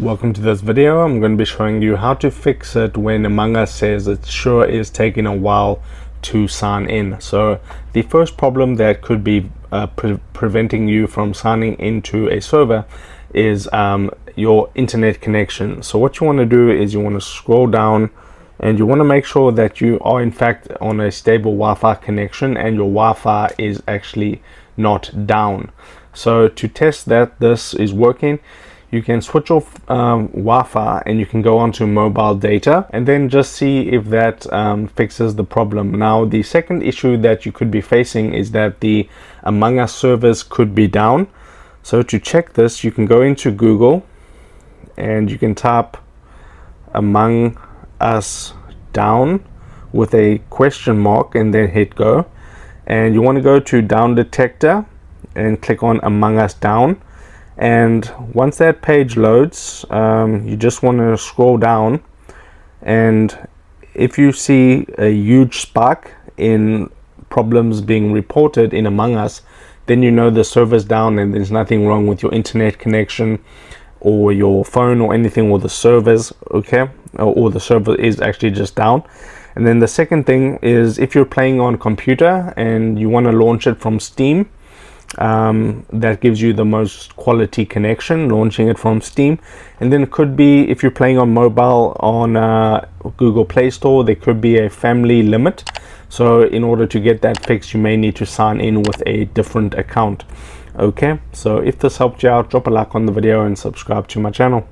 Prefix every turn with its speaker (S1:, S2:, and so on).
S1: Welcome to this video. I'm going to be showing you how to fix it when Among Us says it sure is taking a while to sign in. So the first problem that could be preventing you from signing into a server is your internet connection. So what you want to do is you want to scroll down and you want to make sure that you are in fact on a stable Wi-Fi connection and your Wi-Fi is actually not down. So to test that this is working, you can switch off Wi-Fi and you can go onto mobile data and then just see if that fixes the problem. Now the second issue that you could be facing is that the Among Us servers could be down. So to check this, you can go into Google and you can type Among Us down with a question mark and then hit go, and you want to go to down detector and click on Among Us down. And once that page loads, you just want to scroll down, and if you see a huge spike in problems being reported in Among Us, then you know the server's down and there's nothing wrong with your internet connection or your phone or anything, or the servers, okay, or the server is actually just down. And then the second thing is if you're playing on computer and you want to launch it from Steam, that gives you the most quality connection, launching it from Steam. And then it could be if you're playing on mobile on Google Play Store, there could be a family limit. So in order to get that fixed, you may need to sign in with a different account. Okay, so if this helped you out, drop a like on the video and subscribe to my channel.